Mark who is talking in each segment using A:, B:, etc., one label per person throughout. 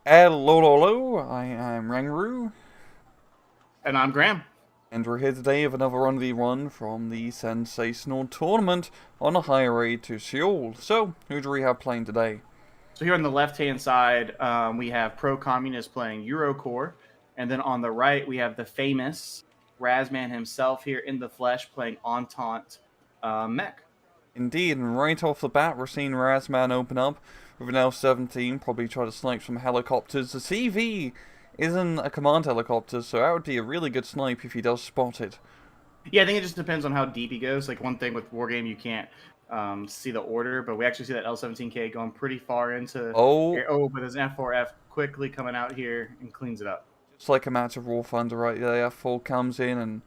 A: Hello, I am Rangru,
B: And I'm Graham.
A: and we're here today with another 1v1 from the SenSAtional tournament on a highway to Seoul. So, who do we have playing today?
B: So here on the left-hand side, we have pro-communist playing Eurocore, and then on the right we have the famous Razzman himself here in the flesh playing Entente Mech.
A: Indeed, and right off the bat, we're seeing Razzman open up with an L-17, probably try to snipe some helicopters. The CV isn't a command helicopter, so that would be a really good snipe if he does spot it.
B: Yeah, I think it just depends on how deep he goes. Like one thing with Wargame, you can't see the order, but we actually see that L-17K going pretty far into
A: Oh,
B: air. Oh, but there's an F4F quickly coming out here and cleans it up.
A: just like a match of War Thunder right there, F4 comes in and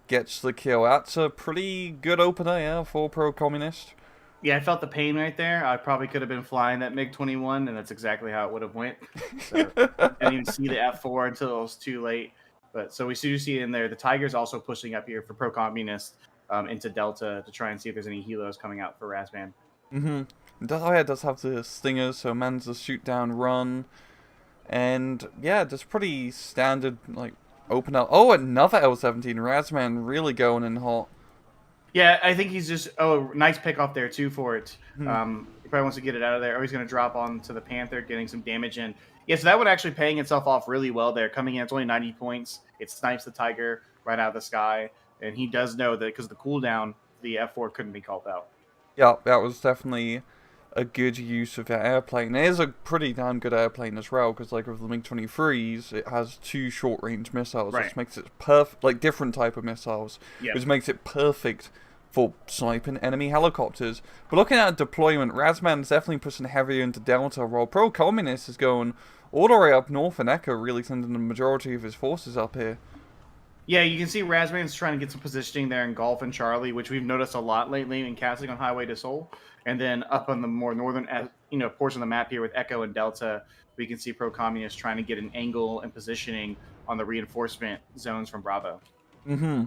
A: gets the kill. That's a pretty good opener, yeah, for pro-communist.
B: Yeah, I felt the pain right there. I probably could have been flying that MiG-21, and that's exactly how it would have went. So I didn't even see the F4 until it was too late. But so we do see in there the Tiger's also pushing up here for pro-communist into Delta to try and see if there's any helos coming out for Razzman.
A: Mm-hmm. Oh yeah, it does have the stingers, so man's a shoot down run. And yeah, just pretty standard like open up. Oh, another L-17 Razzman really going in hot.
B: Yeah, I think he's just nice pick off there too for it.
A: Hmm.
B: He probably wants to get it out of there. Oh, he's going to drop onto the Panther, getting some damage in. Yeah, so that one actually paying itself off really well there. Coming in, it's only 90 points. It snipes the Tiger right out of the sky, and he does know that because the cooldown, the F4 couldn't be called out.
A: Yeah, that was definitely a good use of that airplane. It is a pretty damn good airplane as well, because like with the MiG-23s, it has two short-range missiles,
B: Right.
A: which makes it perfect, like different type of missiles,
B: Yeah.
A: which makes it perfect for sniping enemy helicopters. But looking at deployment, Razzman's definitely pushing heavier into Delta, while Pro-Communist is going all the way up north, and Echo really sending the majority of his forces up here.
B: Yeah, you can see Razzman's trying to get some positioning there in Golf and Charlie, which we've noticed a lot lately in casting on Highway to Seoul. And then up on the more northern, portion of the map here with Echo and Delta, we can see Pro Communist trying to get an angle and positioning on the reinforcement zones from Bravo.
A: Mm-hmm.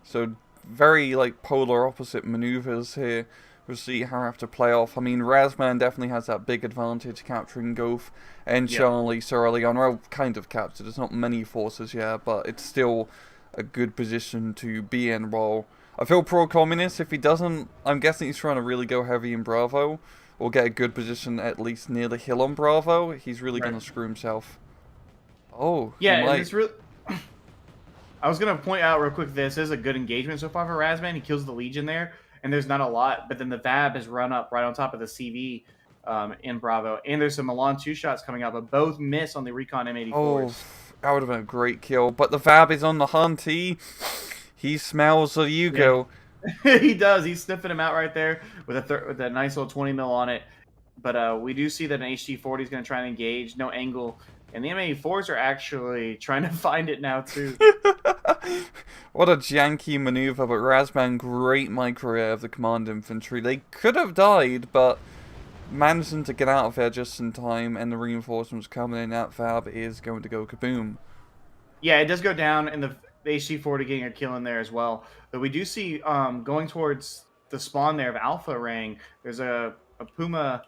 A: So very like polar opposite maneuvers here. We'll see how I have to play off. I mean, Razman definitely has that big advantage capturing Golf and
B: Yep.
A: Charlie so early on. Well, kind of captured. There's not many forces yet, but it's still a good position to be in. While I feel pro-communist, if he doesn't, I'm guessing he's trying to really go heavy in Bravo or get a good position at least near the hill on Bravo. He's really
B: Right.
A: gonna screw himself. Oh, he
B: Yeah, and
A: might.
B: it's really. I was gonna point out real quick. This is a good engagement so far for Razman. He kills the Legion there, and there's not a lot. But then the Vab has run up right on top of the CV in Bravo, and there's some Milan two shots coming out, but both miss on the Recon
A: Oh,
B: M84s.
A: that would have been a great kill. But the Fab is on the hunt. He smells the
B: Yeah,
A: Yugo.
B: he does. He's sniffing him out right there with with a nice little 20 mil on it. But we do see that an HT40 is going to try and engage, no angle, and the M84s are actually trying to find it now too.
A: What a janky maneuver, but Razman, great micro air of the command infantry. They could have died, but managing to get out of there just in time, and the reinforcements coming in. That Fab is going to go kaboom.
B: Yeah, it does go down, and the HT40 getting a kill in there as well. But we do see going towards the spawn there of Alpha Rang. There's a Puma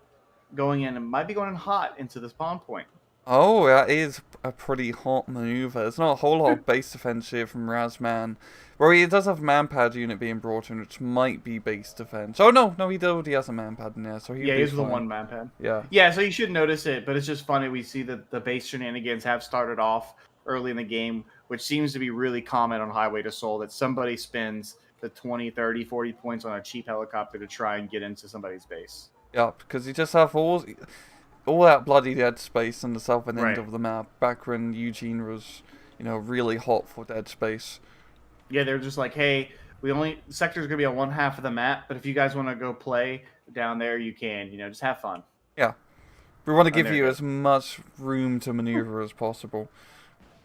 B: going in and might be going in hot into the spawn point.
A: Oh, that is a pretty hot maneuver. There's not a whole lot of base defense here from Razman. Well, he does have a manpad unit being brought in, which might be base defense. Oh, no, he already has a manpad in there, so he'll
B: Yeah,
A: be
B: he's the
A: fine.
B: one man pad.
A: Yeah.
B: Yeah, so you should notice it, but it's just funny. We see that the base shenanigans have started off early in the game, which seems to be really common on Highway to Seoul, that somebody spends the 20, 30, 40 points on a cheap helicopter to try and get into somebody's base.
A: Yeah, because you just have all that bloody dead space on the southern end
B: Right.
A: of the map, back when Eugene was, really hot for dead space.
B: Yeah, they're just like, hey, we only sector's gonna be on one half of the map, but if you guys want to go play down there, you can. Just have fun.
A: Yeah, we want to
B: And
A: give
B: there it
A: you
B: goes.
A: as much room to maneuver as possible.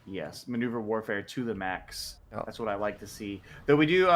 B: Yes, maneuver warfare to the max.
A: Yeah.
B: That's what I like to see. Though we do,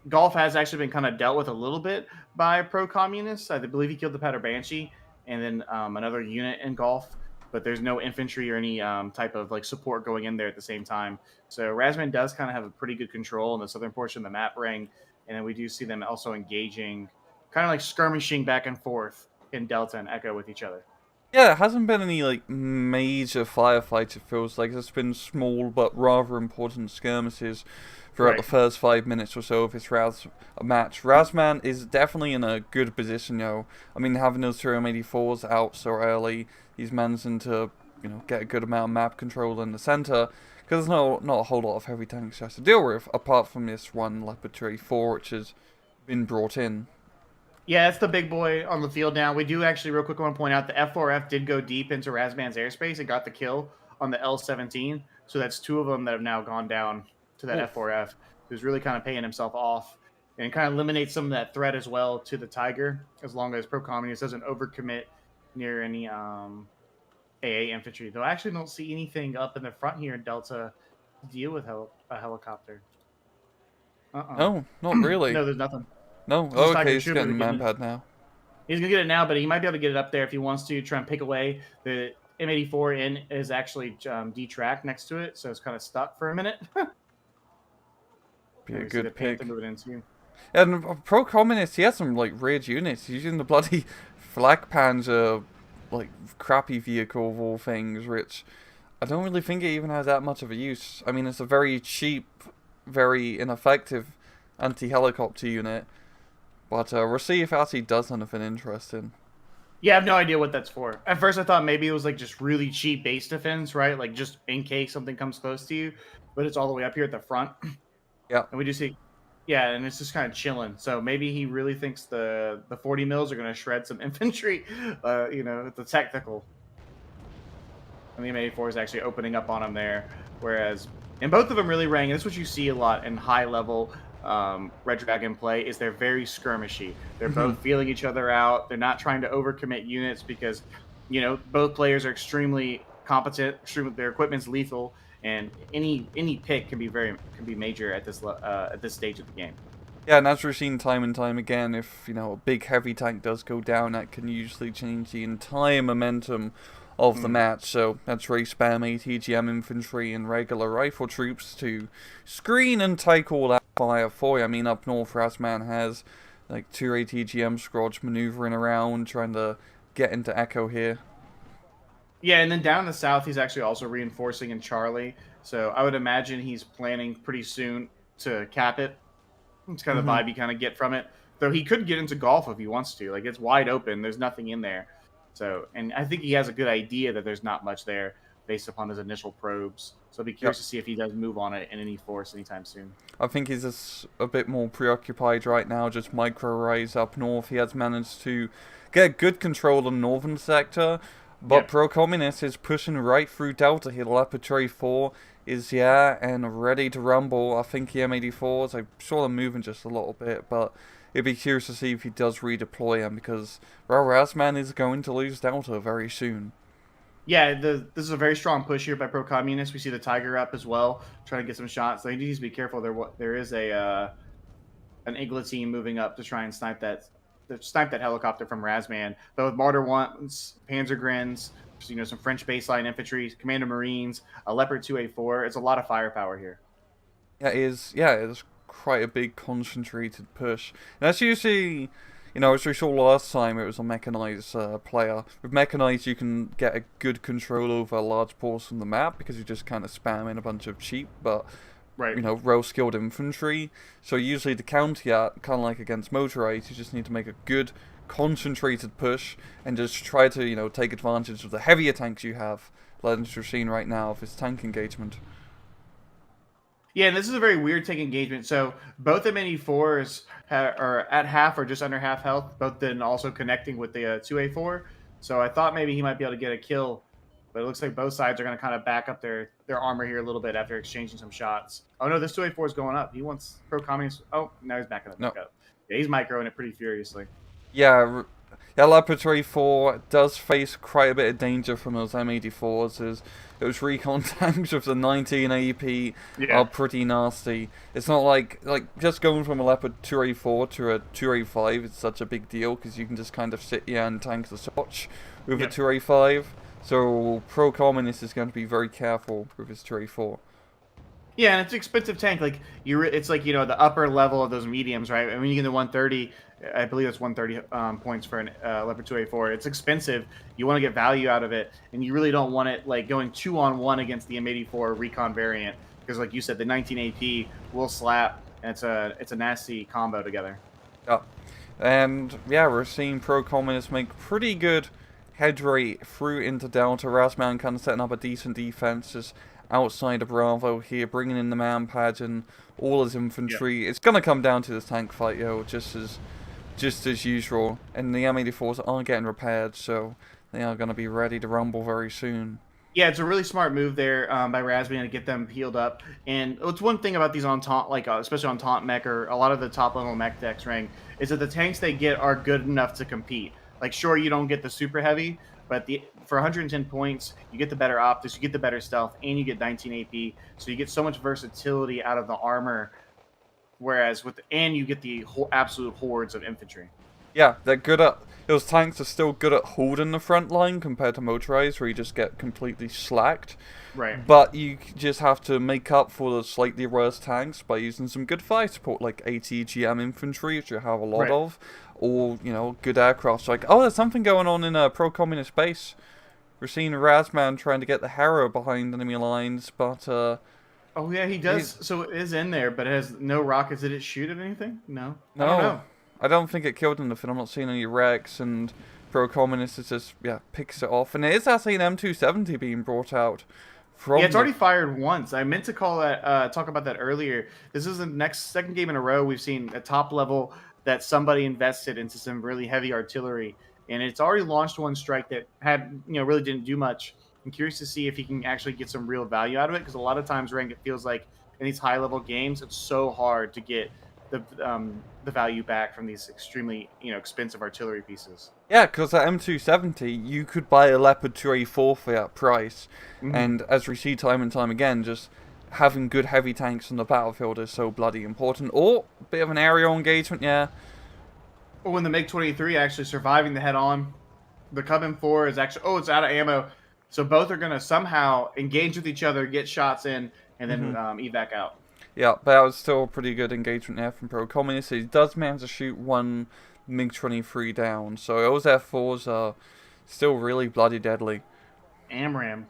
B: golf has actually been kind of dealt with a little bit by pro-communists. I believe he killed the Powder Banshee and then another unit in golf, but there's no infantry or any type of like support going in there at the same time. So Razman does kind of have a pretty good control in the southern portion of the map ring, and then we do see them also engaging, kind of like skirmishing back and forth in Delta and Echo with each other.
A: Yeah, it hasn't been any like major firefights. It feels like it's been small but rather important skirmishes throughout the
B: Right.
A: first 5 minutes or so of this match. Razzman is definitely in a good position, I mean, having those 284s out so early, he's managing to get a good amount of map control in the center. Because there's not a whole lot of heavy tanks he has to deal with, apart from this one Leopard 284, which has been brought in.
B: Yeah, it's the big boy on the field now. We do actually, real quick, want to point out the F4F did go deep into Razzman's airspace and got the kill on the L-17. So that's 2 of them that have now gone down to that
A: Oh,
B: F4F, who's really kind of paying himself off and kind of eliminates some of that threat as well to the Tiger, as long as Pro Communist doesn't overcommit near any AA infantry. Though I actually don't see anything up in the front here in Delta to deal with a helicopter.
A: no, not really.
B: No, there's nothing.
A: No?
B: This
A: Oh, okay,
B: Tiger
A: he's
B: should be able
A: getting
B: to get in.
A: manpad now.
B: He's gonna get it now, but he might be able to get it up there if he wants to try and pick away. The M84N is actually detracked next to it, so it's kind of stuck for a minute.
A: Be
B: There
A: a
B: we see the
A: good pick.
B: Panther moving into.
A: And Pro Communist, he has some like weird units. He's using the bloody Flak Panzer, like crappy vehicle of all things, which I don't really think it even has that much of a use. I mean, it's a very cheap, very ineffective anti-helicopter unit, but we'll see if it actually does anything interesting.
B: Yeah, I have no idea what that's for. At first, I thought maybe it was like just really cheap base defense, right? Like just in case something comes close to you, but it's all the way up here at the front,
A: Yeah.
B: and we do see, yeah, and it's just kind of chilling. So maybe he really thinks the 40 mils are going to shred some infantry, the technical. And the M84 is actually opening up on him there. Whereas, and both of them really rang. And this is what you see a lot in high level Red Dragon play is they're very skirmishy. They're both feeling each other out. They're not trying to overcommit units because, both players are extremely competent. Their equipment's lethal, and any pick can be major at this stage of the game.
A: Yeah, and as we've seen time and time again, if a big heavy tank does go down, that can usually change the entire momentum of the match. So that's where you spam ATGM infantry and regular rifle troops to screen and take all that fire for you. I mean, up north, Razzman has like 2 ATGM squads maneuvering around, trying to get into Echo here.
B: Yeah, and then down in the south, he's actually also reinforcing in Charlie. So I would imagine he's planning pretty soon to cap it. It's kind of the vibe you kind of get from it. Though he could get into golf if he wants to. Like, it's wide open. There's nothing in there. So, and I think he has a good idea that there's not much there based upon his initial probes. So I'll be curious to see if he does move on it in any force anytime soon.
A: I think he's just a bit more preoccupied right now, just micro-arrays up north. He has managed to get good control of the northern sector, but Pro-Communist is pushing right through Delta here. Leopard 4 is, and ready to rumble. I think the M84s, I saw them moving just a little bit, but it'd be curious to see if he does redeploy them, because, well, Razzman is going to lose Delta very soon.
B: Yeah, this is a very strong push here by Pro Communist. We see the Tiger up as well, trying to get some shots. So he needs to be careful. There is an Igla team moving up to try and snipe that helicopter from Razzman. But with Martyr Ones, Panzer Grins, some French baseline infantry, Commander Marines, a Leopard 2A4, it's a lot of firepower here.
A: Yeah, it is quite a big concentrated push. And as you see, as we saw last time, it was a mechanized player. With mechanized, you can get a good control over a large portion of the map because you just kind of spam in a bunch of cheap, but well-skilled infantry. So usually to counter that, kind of like against motorized, you just need to make a good concentrated push and just try to, take advantage of the heavier tanks you have, like we're seeing right now of this tank engagement.
B: Yeah, and this is a very weird tank engagement. So both M84s are at half or just under half health, both then also connecting with the 2A4. So I thought maybe he might be able to get a kill, but it looks like both sides are going to kind of back up their armor here a little bit after exchanging some shots. Oh no, this 2A4 is going up. He wants Pro Communist. Oh, now he's backing up. Yeah, he's microing it pretty furiously.
A: Yeah, Laboratory 4 does face quite a bit of danger from those M84s, as those recon tanks with the 19 AP are pretty nasty. It's not like just going from a Leopard 2A4 to a 2A5 is such a big deal, because you can just kind of sit here and tank the Swatch with a 2A5. So Pro Communist is going to be very careful with his 2A4.
B: Yeah, and it's an expensive tank. Like it's like the upper level of those mediums, right? And when you get to 130, I believe it's 130 points for an Leopard 2A4. It's expensive. You want to get value out of it, and you really don't want it like going 2-on-1 against the M84 Recon variant because, like you said, the 19 AP will slap, and it's a nasty combo together.
A: Yeah. And yeah, we're seeing Pro Communists make pretty good headway through into Delta. Razzman kind of setting up a decent defense just outside of Bravo here, bringing in the man pageant, all his infantry. It's gonna come down to this tank fight, just as usual. And the M84s are getting repaired, so they are gonna be ready to rumble very soon.
B: Yeah, it's a really smart move there by Razzman to get them healed up. And it's one thing about these Entente, like especially Entente mech or a lot of the top level mech decks, Ring, is that the tanks they get are good enough to compete. Like, sure, you don't get the super heavy, but for 110 points, you get the better optics, you get the better stealth, and you get 19 AP. So you get so much versatility out of the armor. Whereas and you get the absolute hordes of infantry.
A: Yeah, they're good at... Those tanks are still good at holding the front line compared to motorized, where you just get completely slacked.
B: Right.
A: But you just have to make up for the slightly worse tanks by using some good fire support, like ATGM infantry, which you have a lot of, or, good aircraft. Like, there's something going on in a pro-communist base. We're seeing Razzman trying to get the Harrow behind enemy lines, but...
B: Oh, yeah, he does. So it is in there, but it has no rockets. Did it shoot at anything? No.
A: No.
B: I don't know.
A: I don't think it killed anything. I'm not seeing any wrecks, and Pro-Communist is just, picks it off. And it is actually an M270 being brought out.
B: Yeah, it's already fired once. I meant to talk about that earlier. This is the second game in a row we've seen a top level that somebody invested into some really heavy artillery. And it's already launched one strike that really didn't do much. I'm curious to see if he can actually get some real value out of it, because a lot of times, Rank, it feels like in these high-level games, it's so hard to get the value back from these extremely expensive artillery pieces.
A: Yeah, because at M270, you could buy a Leopard 2A4 for that price. Mm-hmm. And as we see time and time again, just having good heavy tanks on the battlefield is so bloody important. Or a bit of an aerial engagement, yeah.
B: Or when the MiG-23 actually surviving the head-on, the Cub M4 is actually, it's out of ammo. So both are going to somehow engage with each other, get shots in, and then evac out.
A: Yeah, but that was still a pretty good engagement there from Pro-Communist. He does manage to shoot one MiG-23 down, so those F4s are still really bloody deadly.
B: AMRAM.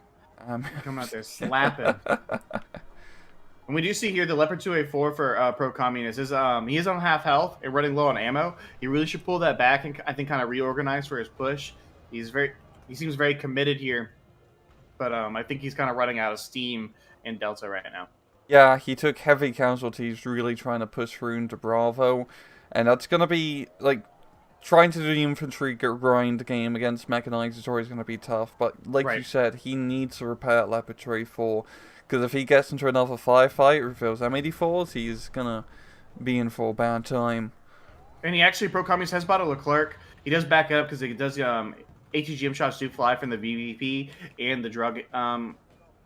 B: Coming out there slapping. And we do see here the Leopard 2A4 for Pro-Communist. He is on half health and running low on ammo. He really should pull that back and I think kind of reorganize for his push. He seems very committed here, but I think he's kind of running out of steam in Delta right now.
A: Yeah, he took heavy casualties really trying to push through into Bravo, and that's going to be, trying to do the infantry grind game against mechanized is always going to be tough, but you said, he needs to repair Leopard 2A4, because if he gets into another firefight with those M84s, he's going to be in for a bad time.
B: And he actually, Pro-Communist has bought a Leclerc. He does back it up because he does, ATGM shots do fly from the VVP and the drug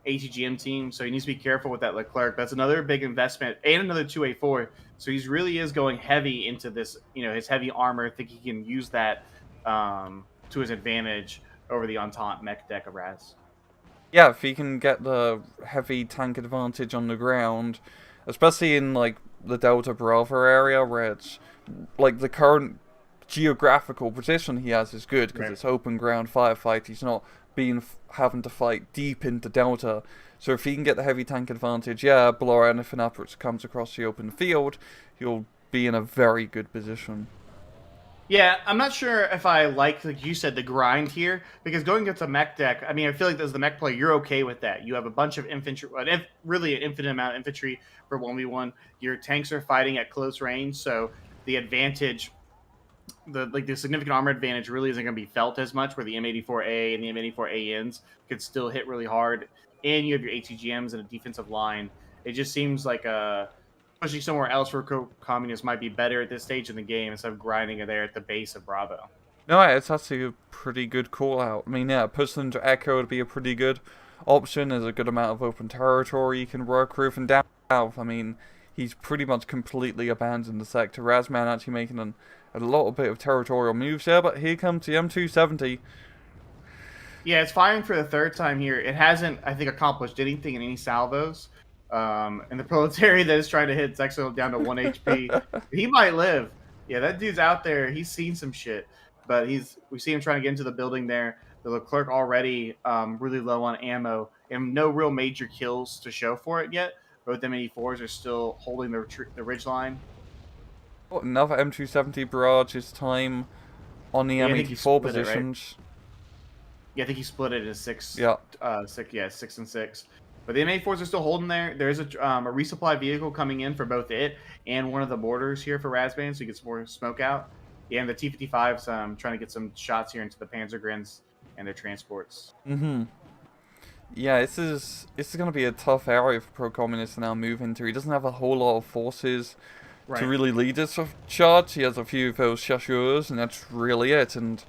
B: ATGM team, so he needs to be careful with that Leclerc. That's another big investment, and another 2A4. So he really is going heavy into this, his heavy armor. I think he can use that to his advantage over the Entente mech deck of Raz.
A: Yeah, if he can get the heavy tank advantage on the ground, especially in, the Delta Bravo area, where it's, the current geographical position he has is good, because it's open ground firefight. He's not having to fight deep into Delta. So if he can get the heavy tank advantage, blow anything up which comes across the open field, he'll be in a very good position.
B: Yeah, I'm not sure if I like you said, the grind here, because going against a mech deck, I feel like as the mech player, you're okay with that. You have a bunch of infantry, really an infinite amount of infantry for 1v1. Your tanks are fighting at close range, so the advantage, the significant armor advantage really isn't going to be felt as much, where the M84A and the M84ANs could still hit really hard, and you have your ATGMs and a defensive line. It just seems like pushing somewhere else for Communists might be better at this stage in the game instead of grinding it there at the base of Bravo.
A: No, it's actually a pretty good call out. Pushing into Echo would be a pretty good option. There's a good amount of open territory you can work with, and down south, he's pretty much completely abandoned the sector. Razzman actually making a little bit of territorial moves there, but here comes the M270.
B: Yeah, it's firing for the third time here. It hasn't, I think, accomplished anything in any salvos. And the Proletariat that is trying to hit Zexo down to 1 HP. He might live. Yeah, that dude's out there. He's seen some shit. But we see him trying to get into the building there. The Leclerc already really low on ammo and no real major kills to show for it yet. Both M84s are still holding the ridge line.
A: Oh, another M270 barrage, this time on the
B: Yeah, I think he
A: M84
B: split it, right?
A: positions.
B: Yeah, I think he split it into six.
A: Yeah.
B: 6 and 6. But the M84s are still holding there. There is a resupply vehicle coming in for both it and one of the mortars here for Razzman, so you get some more smoke out. Yeah, and the T-55's trying to get some shots here into the Panzergrins and their transports.
A: Mm-hmm. Yeah, this is going to be a tough area for pro-communist to now move into. He doesn't have a whole lot of forces to really lead this charge. He has a few of those chasseurs, and that's really it. And,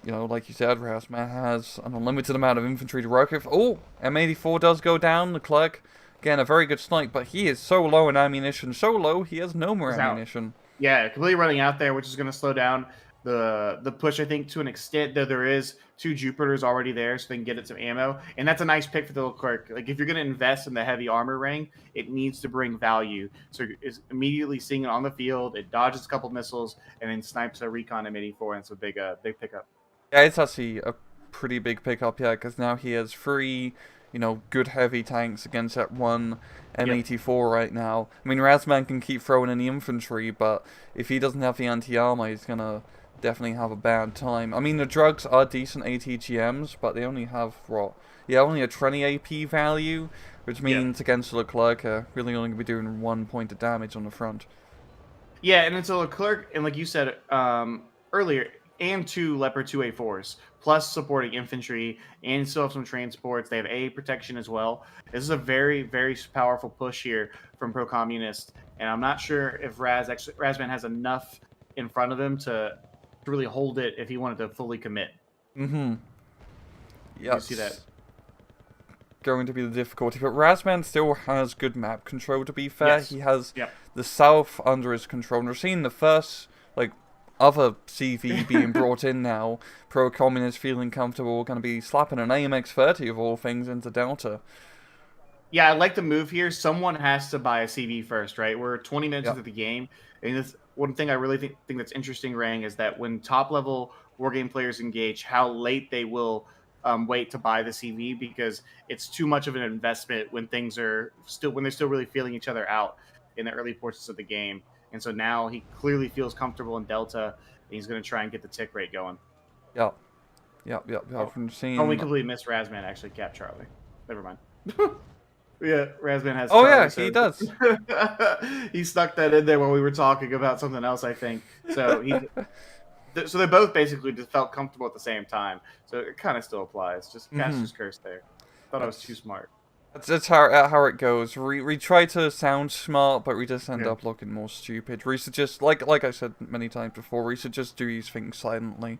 A: you know, like you said, Razzman has an unlimited amount of infantry to work with. Oh, M84 does go down. Leclerc, again, a very good snipe, but he is so low in ammunition. So low, he has no more ammunition.
B: Yeah, completely running out there, which is going to slow down the push, I think, to an extent. Though there is 2 Jupiters already there, so they can get it some ammo. And that's a nice pick for the Leclerc. Like, if you're going to invest in the heavy armor ring, it needs to bring value. So it's immediately seeing it on the field. It dodges a couple missiles and then snipes a recon M84, and it's a big pickup.
A: Yeah, it's actually a pretty big pickup, yeah, because now he has 3, you know, good heavy tanks against that 1 M84 right now. I mean, Razzman can keep throwing in the infantry, but if he doesn't have the anti-armor, he's going to definitely have a bad time. I mean, the drugs are decent ATGMs, but they only have, what? Yeah, only a 20 AP value, which means against Leclerc, really only going to be doing 1 point of damage on the front.
B: Yeah, and it's a Leclerc, and like you said earlier, and 2 Leopard 2A4s, plus supporting infantry, and still have some transports. They have A protection as well. This is a very, very powerful push here from pro-communist, and I'm not sure if Razzman has enough in front of him to really hold it if he wanted to fully commit.
A: Mm-hmm. Yeah,
B: you see that.
A: Going to be the difficulty, but Razzman still has good map control, to be fair.
B: Yes.
A: He has the south under his control, and we're seeing the first, like, other CV being brought in now. Pro-communist feeling comfortable, going to be slapping an AMX-30 of all things into Delta.
B: Yeah, I like the move here. Someone has to buy a CV first, right? We're 20 minutes into the game, and this one thing I really think that's interesting, Rang, is that when top-level Wargame players engage, how late they will wait to buy the CV, because it's too much of an investment when they're still really feeling each other out in the early portions of the game. And so now he clearly feels comfortable in Delta, and he's going to try and get the tick rate going.
A: Yep. From seeing...
B: Oh, we completely missed Razzman actually cap Charlie. Never mind. Yeah, Razzman has.
A: Oh,
B: Charlie,
A: yeah,
B: so
A: he does.
B: He stuck that in there when we were talking about something else, I think. So so they both basically just felt comfortable at the same time. So it kind of still applies. Just Caster's curse there. Thought I was too smart.
A: That's how it goes. We try to sound smart, but we just end up looking more stupid. We should just, like I said many times before, we should just do these things silently.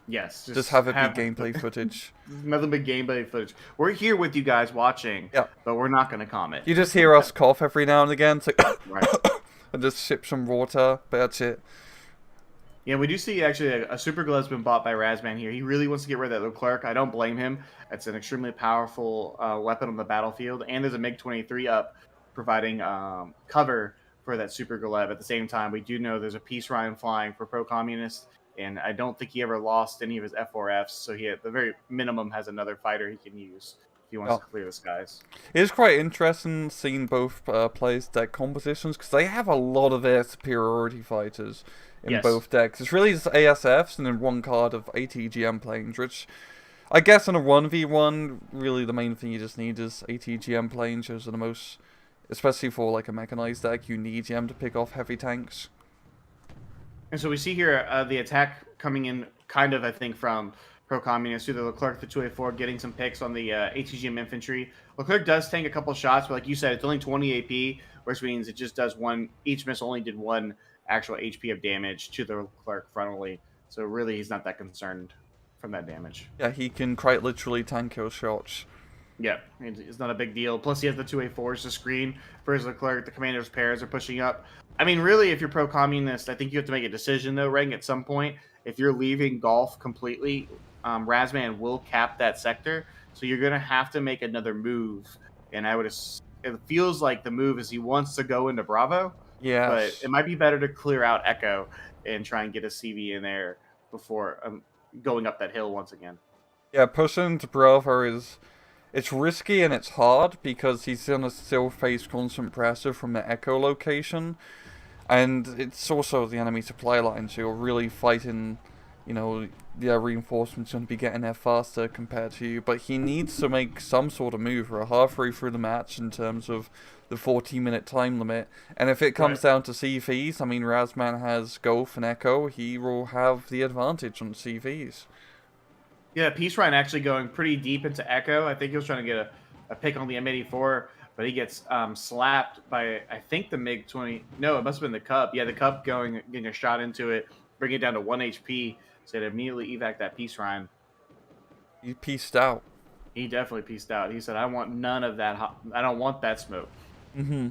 B: Yes.
A: Just have it be gameplay footage.
B: Nothing but gameplay footage. We're here with you guys watching, but we're not going to comment.
A: You just hear us cough every now and again, so
B: right.
A: And just sip some water, but that's it.
B: Yeah, we do see actually a super glove has been bought by Razzman here. He really wants to get rid of that Leclerc. I don't blame him. It's an extremely powerful weapon on the battlefield, and there's a MiG-23 up providing cover for that super glove. At the same time, we do know there's a peace Ryan flying for pro-communist, and I don't think he ever lost any of his F4Fs, so he at the very minimum has another fighter he can use if he wants to clear the skies.
A: It is quite interesting seeing both players' deck compositions, because they have a lot of their superiority fighters in both decks. It's really just ASFs and then 1 card of ATGM planes, which I guess in a 1v1, really the main thing you just need is ATGM planes. Those are the most, especially for like a mechanized deck, you need GM to pick off heavy tanks.
B: And so we see here the attack coming in kind of, I think, from pro-communist through the Leclerc, the 2A4, getting some picks on the ATGM infantry. Leclerc does tank a couple shots, but like you said, it's only 20 AP, which means it just does each miss only did 1 actual HP of damage to the Leclerc frontally. So really, he's not that concerned from that damage.
A: Yeah, he can quite literally tank your shots.
B: Yeah, it's not a big deal. Plus, he has the 2A4s to screen for his Leclerc. The commander's pairs are pushing up. I mean, really, if you're pro-communist, I think you have to make a decision, though, Reng, at some point. If you're leaving Golf completely, Razzman will cap that sector. So you're going to have to make another move. And I would it feels like the move is he wants to go into Bravo, but
A: Yes.
B: it might be better to clear out Echo and try and get a CV in there before going up that hill once again.
A: Yeah, pushing into Bravo is it's risky and it's hard because he's gonna still face constant pressure from the Echo location, and it's also the enemy supply line, so you're really fighting. The reinforcements going to be getting there faster compared to you, but he needs to make some sort of move. We're halfway through the match in terms of the 14-minute time limit, and if it comes down to CVs, I mean, Razzman has Golf and Echo, he will have the advantage on CVs.
B: Yeah, Peace Ryan actually going pretty deep into Echo. I think he was trying to get a pick on the M84, but he gets slapped by, I think, the MiG-20. No, it must have been the Cub. Yeah, the Cub getting a shot into it, bring it down to 1 HP, so it immediately evac that Peace Ryan.
A: He pieced out.
B: He definitely pieced out. He said, I want none of that. I don't want that smoke.
A: Mm-hmm.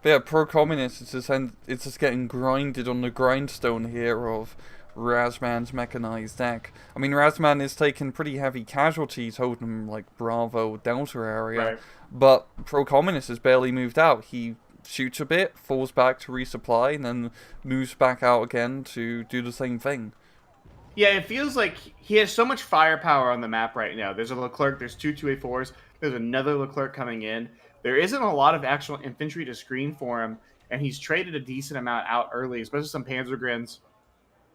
A: But yeah, pro-communist, it's just getting grinded on the grindstone here of Razzman's mechanized deck. I mean, Razzman is taking pretty heavy casualties holding him like Bravo, Delta area,
B: Right.
A: but pro-communist has barely moved out. He shoots a bit, falls back to resupply, and then moves back out again to do the same thing.
B: Yeah, it feels like he has so much firepower on the map right now. There's a Leclerc, there's two 2A4s, there's another Leclerc coming in. There isn't a lot of actual infantry to screen for him, and he's traded a decent amount out early, especially some Panzergrins,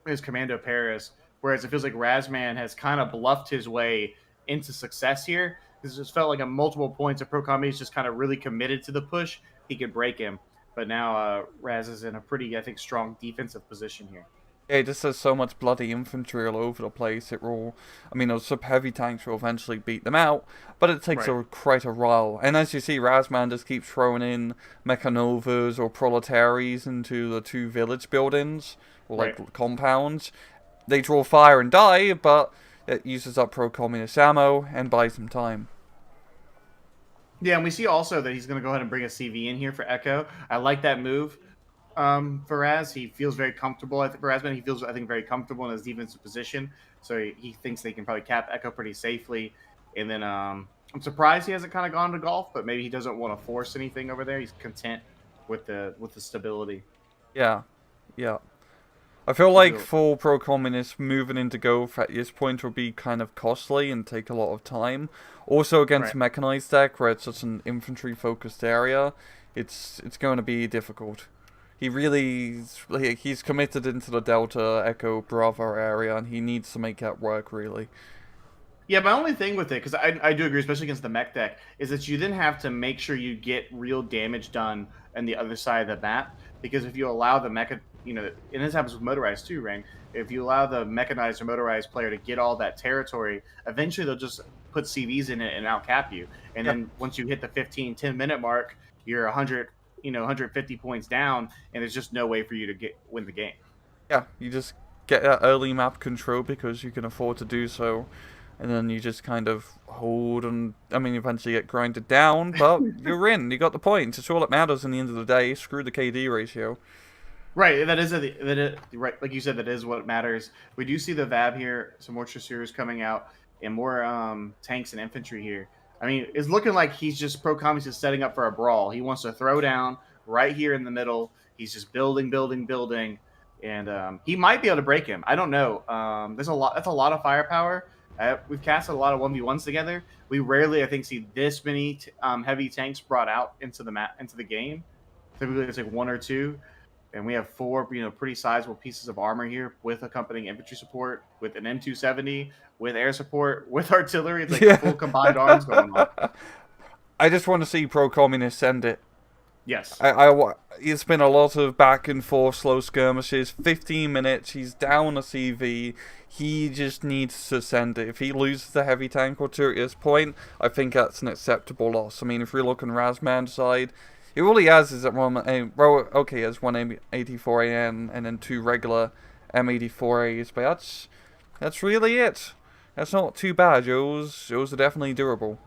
B: his Commando Paris. Whereas it feels like Razzman has kind of bluffed his way into success here. This just felt like at multiple points, if Procombi is just kind of really committed to the push, he could break him. But now Raz is in a pretty, I think, strong defensive position here.
A: Yeah, it just has so much bloody infantry all over the place. Those sub-heavy tanks will eventually beat them out, but it takes quite a while. And as you see, Razzman just keeps throwing in Mechanovas or Proletariats into the two village buildings, or like compounds. They draw fire and die, but it uses up pro-communist ammo and buys them time.
B: Yeah, and we see also that he's going to go ahead and bring a CV in here for Echo. I like that move. For Raz, he feels very comfortable. I think for Razzman, he feels, I think, very comfortable in his defensive position. So he thinks they can probably cap Echo pretty safely. And then I'm surprised he hasn't kind of gone to Golf, but maybe he doesn't want to force anything over there. He's content with the stability.
A: Yeah, yeah. I feel like for pro-communists, moving into Golf at this point will be kind of costly and take a lot of time. Also against mechanized deck, where it's such an infantry-focused area, it's going to be difficult. He's committed into the Delta, Echo, Bravo area, and he needs to make that work, really.
B: Yeah, my only thing with it, because I do agree, especially against the mech deck, is that you then have to make sure you get real damage done on the other side of the map. Because if you allow the mecha, and this happens with motorized too, Rang, if you allow the mechanized or motorized player to get all that territory, eventually they'll just put CVs in it and outcap you. And then once you hit the 10-minute mark, you're 100, 150 points down, and there's just no way for you to win the game.
A: Yeah, you just get that early map control because you can afford to do so. And then you just kind of hold and, eventually get grinded down, but you're in. You got the points. It's all that matters in the end of the day. Screw the KD ratio.
B: Right, right. Like you said, that is what matters. We do see the VAB here, some more Chasseurs coming out, and more tanks and infantry here. It's looking like he's just pro-communist is setting up for a brawl. He wants to throw down right here in the middle. He's just building, and he might be able to break him. I don't know. That's a lot of firepower. We've casted a lot of 1v1s together. We rarely, I think, see this many heavy tanks brought out into the game. Typically, it's like one or two. And we have four, pretty sizable pieces of armor here with accompanying infantry support, with an M270, with air support, with artillery. It's like full combined arms going on.
A: I just want to see pro-communists send it.
B: Yes.
A: It's been a lot of back and forth slow skirmishes. 15 minutes, he's down a CV. He just needs to send it. If he loses the heavy tank or two at this point, I think that's an acceptable loss. If we look on Razzman's side, all he has is that one M84AN and then two regular M84As, but that's really it. That's not too bad. Those are definitely durable.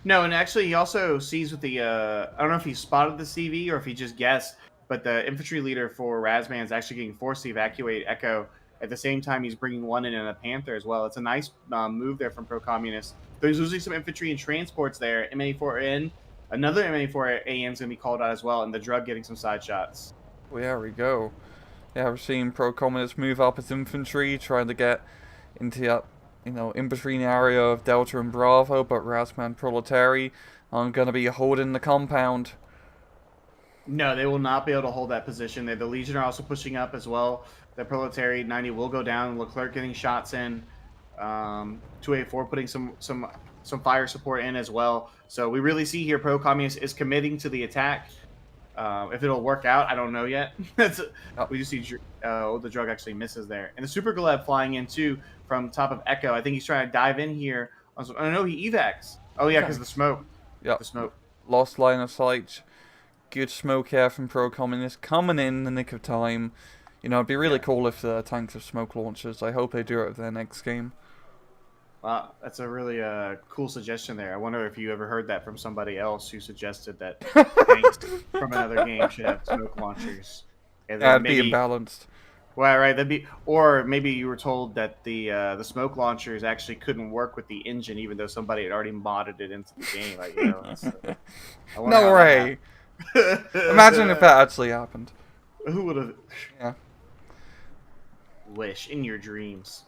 B: No, and actually, he also sees with the. I don't know if he spotted the CV or if he just guessed, but the infantry leader for Razzman is actually getting forced to evacuate Echo. At the same time, he's bringing one in and a Panther as well. It's a nice move there from pro-communist. There's usually some infantry and transports there. M84N Another M84 AN is going to be called out as well, and the drug getting some side shots.
A: Well, there we go. Yeah, we're seeing pro-communists move up as infantry, trying to get into that, in between area of Delta and Bravo, but Razzman Proletariat are going to be holding the compound.
B: No, they will not be able to hold that position. The Legion are also pushing up as well. The Proletariat 90 will go down. Leclerc getting shots in. 284 putting some fire support in as well. So we really see here pro-communist is committing to the attack. If it'll work out, I don't know yet. We just see the drug actually misses there. And the Super Gleb flying in too from top of Echo. I think he's trying to dive in here. Oh no, he evacs. Oh yeah, because the smoke.
A: Yep.
B: The smoke.
A: Lost line of sight. Good smoke here from pro-communist coming in the nick of time. It'd be really cool if the tanks have smoke launchers. I hope they do it at their next game.
B: Wow, that's a really cool suggestion there. I wonder if you ever heard that from somebody else who suggested that tanks from another game should have smoke launchers. And then
A: That'd be imbalanced.
B: Well, right, or maybe you were told that the smoke launchers actually couldn't work with the engine, even though somebody had already modded it into the game. Like,
A: No way! Imagine if that actually happened.
B: Who would have?
A: Yeah.
B: Wish in your dreams.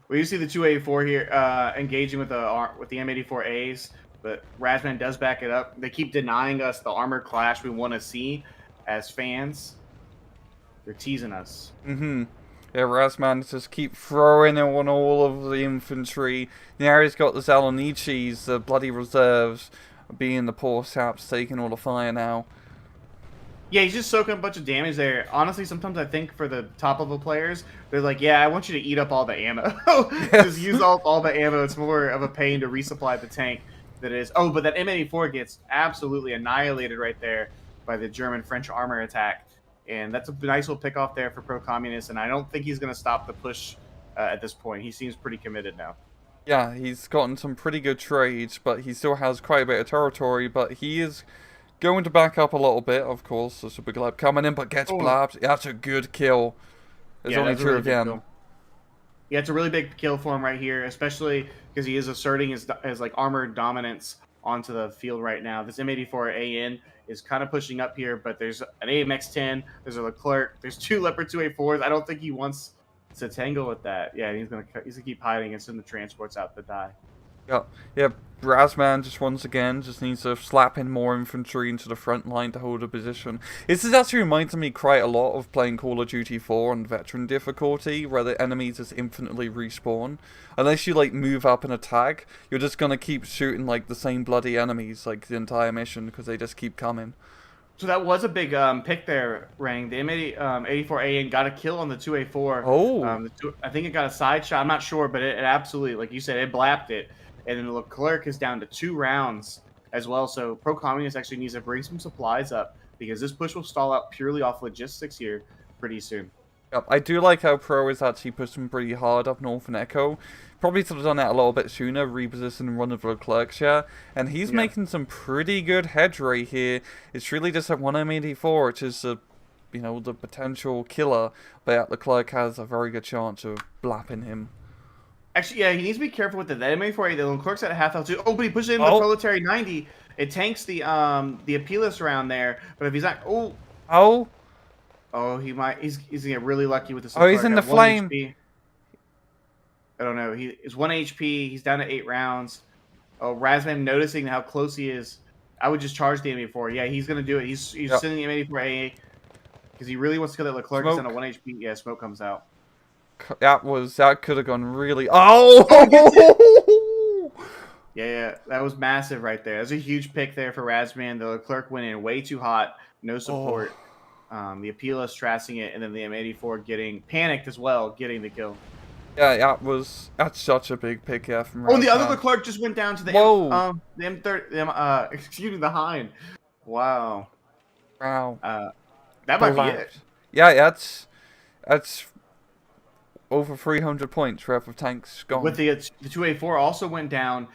B: Well, you see the 284 here engaging with the M84As, but Razzman does back it up. They keep denying us the armor clash we want to see as fans. They're teasing us.
A: Yeah, Razzman just keep throwing it on all of the infantry. Now he's got the Zalonichis, the bloody reserves, being the poor saps, taking all the fire now.
B: Yeah, he's just soaking a bunch of damage there. Honestly, sometimes I think for the top level players, they're like, yeah, I want you to eat up all the ammo. Just use all the ammo. It's more of a pain to resupply the tank than it is. Oh, but that M84 gets absolutely annihilated right there by the German-French armor attack. And that's a nice little pick off there for pro-communists, and I don't think he's going to stop the push at this point. He seems pretty committed now.
A: Yeah, he's gotten some pretty good trades, but he still has quite a bit of territory, but he is going to back up a little bit, of course. The Super Gleb coming in, but gets blabbed. That's a good kill. There's only two of him.
B: Yeah, it's a really big kill for him right here, especially because he is asserting his like armored dominance onto the field right now. This M84AN is kind of pushing up here, but there's an AMX-10, there's a Leclerc, there's two Leopard 284s. I don't think he wants to tangle with that. Yeah, he's gonna keep hiding and send the transports out to die.
A: Yeah, Razzman just once again just needs to slap in more infantry into the front line to hold a position. This is actually reminds me quite a lot of playing Call of Duty 4 on veteran difficulty, where the enemies just infinitely respawn. Unless you like move up and attack, you're just gonna keep shooting like the same bloody enemies like the entire mission because they just keep coming.
B: So that was a big pick there, Rang. The M84AN got a kill on the 284.
A: Oh.
B: I think it got a side shot. I'm not sure, but it absolutely, like you said, it blapped it. And then Leclerc is down to 2 rounds as well. So pro-communist actually needs to bring some supplies up because this push will stall out purely off logistics here pretty soon.
A: Yep, I do like how Pro is actually pushing pretty hard up north in Echo. Probably should have done that a little bit sooner, repositioning one of the Leclercs here. And he's making some pretty good headway here. It's really just that one M84, which is the potential killer. But Leclerc has a very good chance of blapping him.
B: Actually, yeah, he needs to be careful with the M84. The Leclerc's at a half altitude. Oh, but he pushed it into the Proletariat 90. It tanks the Appealist round there. But if he's not, he might. He's gonna get really lucky with this.
A: Oh, he's in the flame.
B: HP. I don't know. He's 1 HP. He's down to 8 rounds. Oh, Razzman noticing how close he is. I would just charge the M84. Yeah, he's gonna do it. He's sending the M84A because he really wants to kill that Leclerc. He's down to 1 HP. Yeah, smoke comes out.
A: That could have gone really. Oh!
B: Yeah, that was massive right there. That's a huge pick there for Razzman. The Leclerc went in way too hot, no support. The Appealist trashing it, and then the M84 getting panicked as well, getting the kill.
A: Yeah, that's such a big pick here from Razzman.
B: Oh, the other Leclerc just went down to the M30. Excuse me, the Hind. Wow. That might be it.
A: Yeah, that's over 300 points worth of tanks gone.
B: With the 284 also went down,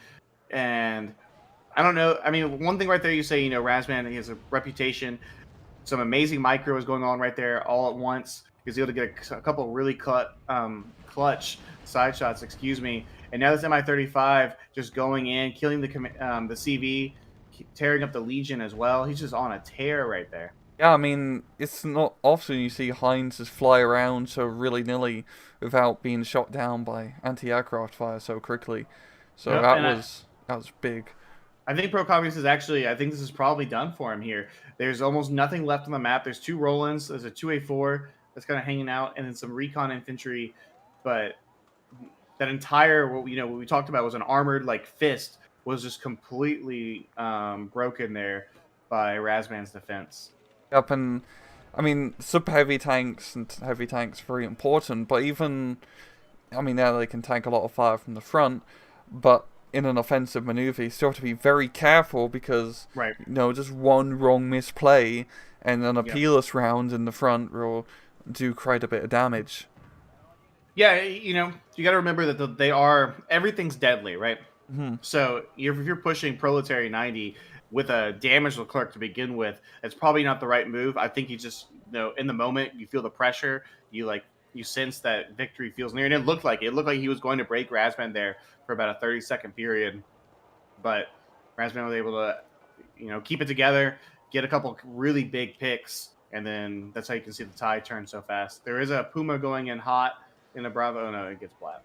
B: and I don't know. I mean, one thing right there, you say, Razzman, he has a reputation. Some amazing micro is going on right there all at once. He's able to get a couple really clutch side shots, and now this MI-35 just going in, killing the CV, tearing up the Legion as well. He's just on a tear right there.
A: Yeah, I mean, it's not often you see Heinz just fly around so willy-nilly without being shot down by anti-aircraft fire so quickly. So
B: Nope,
A: that was big.
B: I think Pro Communist is actually, I think this is probably done for him here. There's almost nothing left on the map. There's 2 Rolands. There's a 2A4 that's kind of hanging out, and then some recon infantry. But that entire, what we talked about was an armored like fist was just completely broken there by Razzman's defense.
A: Yep, and I mean, super heavy tanks and heavy tanks are very important, but even, I mean, yeah, they can tank a lot of fire from the front, but in an offensive maneuver, you still have to be very careful because,
B: Right.
A: Just one wrong misplay and an appealous round in the front will do quite a bit of damage.
B: Yeah, you got to remember that everything's deadly, right?
A: Mm-hmm.
B: So if you're pushing Proletariat 90 with a damaged Leclerc to begin with, it's probably not the right move. I think you just, in the moment, you feel the pressure. You sense that victory feels near, and it looked like he was going to break Razzman there for about a 30-second period, but Razzman was able to, keep it together, get a couple really big picks, and then that's how you can see the tide turn so fast. There is a Puma going in hot in a Bravo. Oh, no, it gets flat.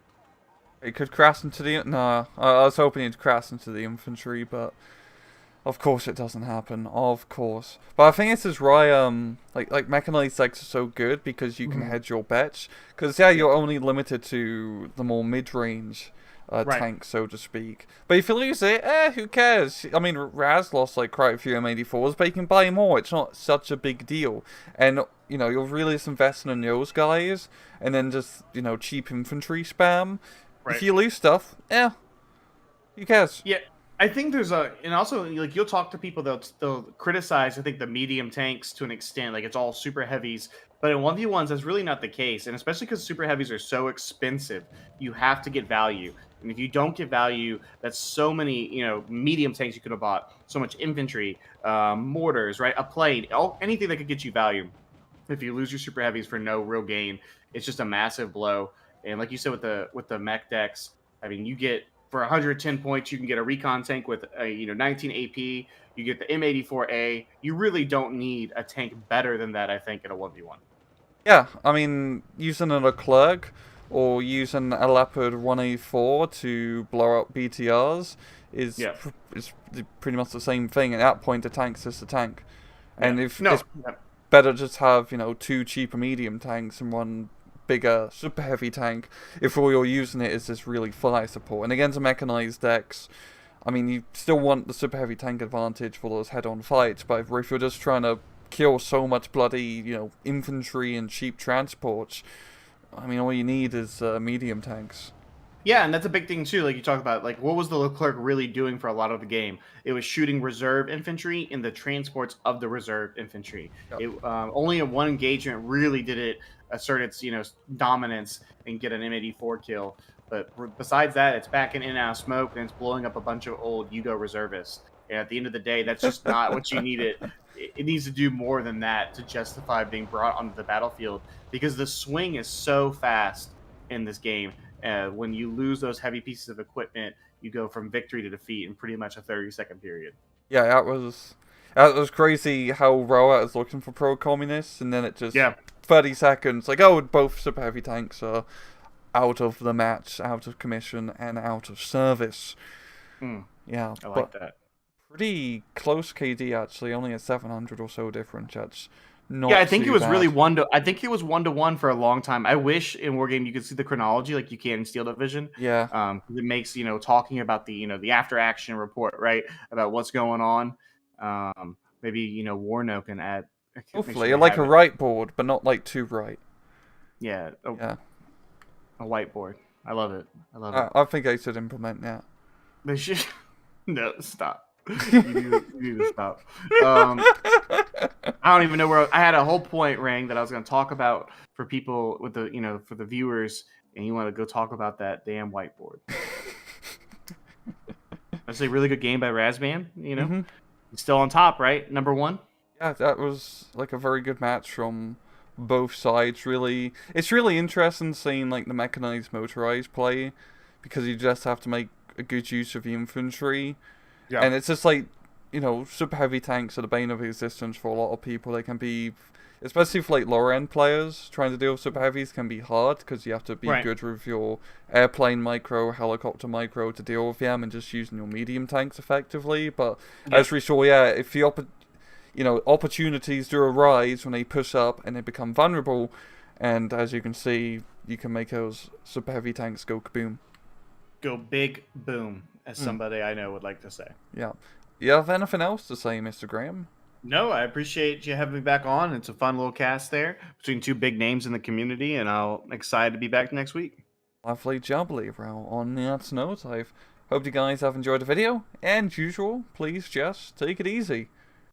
A: It could crash into the... No, I was hoping it'd crash into the infantry, but of course it doesn't happen. Of course. But I think this is why, like mechanized decks are so good, because you can hedge your bets. Because, yeah, you're only limited to the more mid-range tanks, so to speak. But if you lose it, who cares? I mean, Raz lost, like, quite a few M84s, but you can buy more. It's not such a big deal. And, you're really just investing in those guys, and then just, cheap infantry spam.
B: Right.
A: If you lose stuff, who cares?
B: Yeah, I think and also like you'll talk to people, they'll criticize, I think, the medium tanks to an extent, like it's all super heavies. But in 1v1s, that's really not the case, and especially because super heavies are so expensive, you have to get value. And if you don't get value, that's so many, medium tanks you could have bought, so much infantry, mortars, right, a plane, anything that could get you value. If you lose your super heavies for no real gain, it's just a massive blow. And like you said with the mech decks, I mean, you get for 110 points, you can get a recon tank with 19 AP. You get the M84A. You really don't need a tank better than that, I think, in a 1v1.
A: Yeah, I mean, using a Leclerc or using a Leopard 1A4 to blow up BTRs is pretty much the same thing. At that point, the tank's just a tank. And it's better just have, 2 cheaper medium tanks and one bigger super heavy tank if all you're using it is this really fire support. And against mechanized decks, I mean, you still want the super heavy tank advantage for those head-on fights, but if you're just trying to kill so much bloody, infantry and cheap transports, I mean, all you need is medium tanks.
B: Yeah, and that's a big thing too. Like you talk about, like what was the Leclerc really doing for a lot of the game? It was shooting reserve infantry in the transports of the reserve infantry. Yep. Only in one engagement really did it assert its dominance and get an M84 kill. But besides that, it's backing in and out of smoke, and it's blowing up a bunch of old Yugo reservists. And at the end of the day, that's just not what you need it. It needs to do more than that to justify being brought onto the battlefield, because the swing is so fast in this game. When you lose those heavy pieces of equipment, you go from victory to defeat in pretty much a 30-second period.
A: Yeah, that was crazy how Roa is looking for pro-communists, and then it just 30 seconds, like, both super heavy tanks are out of the match, out of commission, and out of service. Yeah,
B: I like that.
A: Pretty close KD, actually, only a 700 or so difference. That's not
B: I think it was
A: bad.
B: really 1-to-1 for a long time. I wish in Wargame you could see the chronology like you can in Steel Division.
A: Yeah.
B: It makes, talking about the, the after action report, right? About what's going on. Maybe, Warno can add.
A: Hopefully, sure like a right board, but not like too right.
B: Yeah. A whiteboard. I love it.
A: I think I should implement that.
B: They should. No, stop. You need to stop. I don't even know where I had a whole point, Rang, that I was going to talk about for people with the for the viewers, and you want to go talk about that damn whiteboard. That's a really good game by Razzman. He's still on top, right? Number 1.
A: Yeah, that was like a very good match from both sides. Really, it's really interesting seeing like the mechanized motorized play, because you just have to make a good use of the infantry. Yeah. And it's just like, you know, super heavy tanks are the bane of existence for a lot of people. They can be, especially for like lower end players, trying to deal with super heavies can be hard because you have to be
B: Right.
A: good with your airplane micro, helicopter micro to deal with them, and just using your medium tanks effectively. But as we saw, yeah, if the opportunities do arise when they push up and they become vulnerable, and as you can see, you can make those super heavy tanks go kaboom.
B: Go big boom, as somebody I know would like to say.
A: Yeah. You have anything else to say, Mr. Graham?
B: No, I appreciate you having me back on. It's a fun little cast there between two big names in the community, and I'm excited to be back next week.
A: Lovely jubbly. Well, on that note, I hope you guys have enjoyed the video, and usual, please just take it easy.